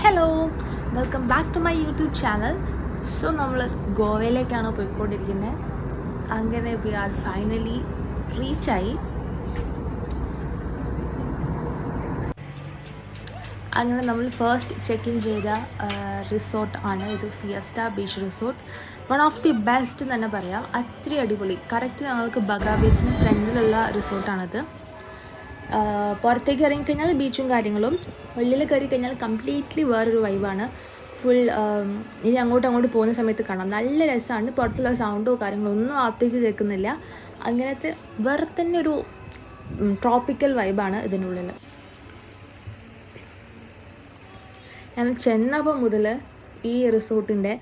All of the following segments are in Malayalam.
Hello, welcome back to my YouTube channel. So നമ്മൾ ഗോവയിലേക്കാണ് പോയിക്കൊണ്ടിരിക്കുന്നത്. അങ്ങനെ വി ആർ ഫൈനലി റീച്ചായി. അങ്ങനെ നമ്മൾ ഫസ്റ്റ് ചെക്ക് ഇൻ ചെയ്ത റിസോർട്ട് ആണ് ഇത്. Fiesta beach resort. One of the best എന്ന് തന്നെ പറയാം. അത്രയും അടിപൊളി. കറക്റ്റ് ഞങ്ങൾക്ക് ബഗാ ബീച്ചിന് ഫ്രണ്ടിലുള്ള റിസോർട്ടാണിത്. പുറത്തേക്ക് ഇറങ്ങിക്കഴിഞ്ഞാൽ ബീച്ചും കാര്യങ്ങളും, ഉള്ളിൽ കയറി കഴിഞ്ഞാൽ കംപ്ലീറ്റ്ലി വേറൊരു വൈബാണ്. ഫുൾ ഇനി അങ്ങോട്ട് പോകുന്ന സമയത്ത് കാണാം. നല്ല രസമാണ്. പുറത്തുള്ള സൗണ്ടോ കാര്യങ്ങളോ ഒന്നും അകത്തേക്ക് കേൾക്കുന്നില്ല. അങ്ങനത്തെ വേറെ തന്നെ ഒരു ട്രോപ്പിക്കൽ വൈബാണ് ഇതിനുള്ളിൽ. ഞാൻ ചെന്നപ്പോൾ മുതൽ ഈ റിസോർട്ടിൻ്റെ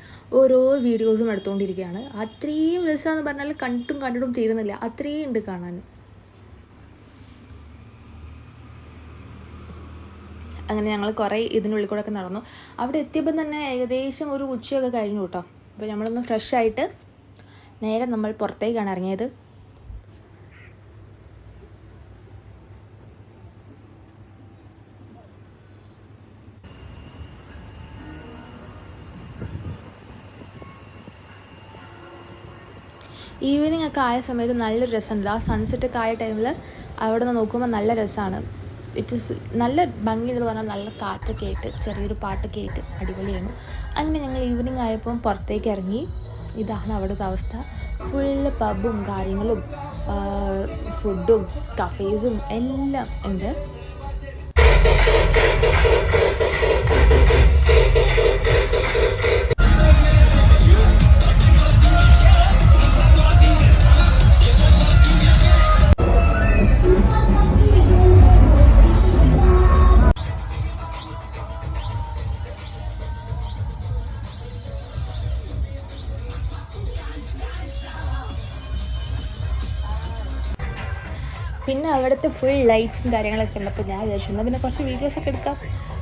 ഓരോ വീഡിയോസും എടുത്തുകൊണ്ടിരിക്കുകയാണ്. അത്രയും രസമാണെന്ന് പറഞ്ഞാൽ കണ്ടിട്ടും തീരുന്നില്ല. അത്രയും ഉണ്ട് കാണാൻ. അങ്ങനെ ഞങ്ങൾ കുറേ ഇതിനുള്ളിൽ കൂടെ ഒക്കെ നടന്നു. അവിടെ എത്തിയപ്പോൾ തന്നെ ഏകദേശം ഒരു ഉച്ചയൊക്കെ കഴിഞ്ഞു കേട്ടോ. അപ്പോൾ നമ്മളൊന്ന് ഫ്രഷ് ആയിട്ട് നേരെ നമ്മൾ പുറത്തേക്കാണ് ഇറങ്ങിയത്. ഈവനിങ് ഒക്കെ ആയ സമയത്ത് നല്ലൊരു രസമുണ്ട്. ആ സൺസെറ്റൊക്കെ ആയ ടൈമിൽ അവിടെ നിന്ന് നോക്കുമ്പോൾ നല്ല രസമാണ്. നല്ല ഭംഗിയുണ്ടെന്ന് പറഞ്ഞാൽ നല്ല കാറ്റൊക്കെ ആയിട്ട് ചെറിയൊരു പാട്ടൊക്കെ ആയിട്ട് അടിപൊളിയാണ്. അങ്ങനെ ഞങ്ങൾ ഈവനിങ് ആയപ്പം പുറത്തേക്ക് ഇറങ്ങി. ഇതാണ് അവിടുത്തെ അവസ്ഥ. ഫുള്ള് പബ്ബും കാര്യങ്ങളും ഫുഡും കഫേസും എല്ലാം ഉണ്ട്. പിന്നെ അവിടുത്തെ ഫുൾ ലൈറ്റ്സും കാര്യങ്ങളൊക്കെ ഉണ്ട്. അപ്പോൾ ഞാൻ വിചാരിച്ചു എന്നാൽ പിന്നെ കുറച്ച് വീഡിയോസൊക്കെ എടുക്കാം.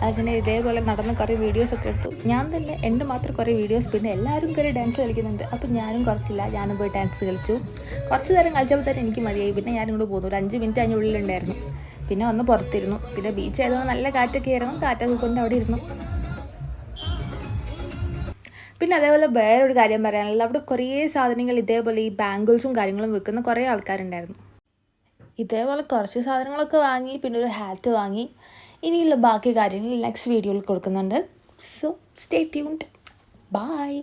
അങ്ങനെ ഇതേപോലെ നടന്ന് കുറേ വീഡിയോസൊക്കെ എടുത്തു. ഞാൻ തന്നെ എൻ്റെ മാത്രം കുറേ വീഡിയോസ്. പിന്നെ എല്ലാവരും കയറി ഡാൻസ് കളിക്കുന്നുണ്ട്. അപ്പോൾ ഞാനും പോയി ഡാൻസ് കളിച്ചു. കുറച്ച് നേരം കളിച്ചപ്പോൾ തന്നെ എനിക്ക് മതിയായി. പിന്നെ ഞാനിങ്ങോട്ട് പോന്നു. ഒരു 5 മിനിറ്റ് അതിനുള്ളിലുണ്ടായിരുന്നു. പിന്നെ വന്ന് പുറത്തിരുന്നു. പിന്നെ ബീച്ച് ആയതുകൊണ്ട് നല്ല കാറ്റൊക്കെ ആയിരുന്നു. കാറ്റൊക്കെ കൊണ്ട് അവിടെ ഇരുന്നു. പിന്നെ അതേപോലെ വേറൊരു കാര്യം പറയാനുള്ളത്, അവിടെ കുറേ സാധനങ്ങൾ ഇതേപോലെ ഈ ബാംഗിൾസും കാര്യങ്ങളും വിൽക്കുന്ന കുറേ ആൾക്കാരുണ്ടായിരുന്നു. ഇതേപോലെ കുറച്ച് സാധനങ്ങളൊക്കെ വാങ്ങി. പിന്നെ ഒരു ഹാറ്റ് വാങ്ങി. ഇനിയുള്ള ബാക്കി കാര്യങ്ങൾ നെക്സ്റ്റ് വീഡിയോയിൽ കൊടുക്കുന്നുണ്ട്. So stay tuned. ബൈ.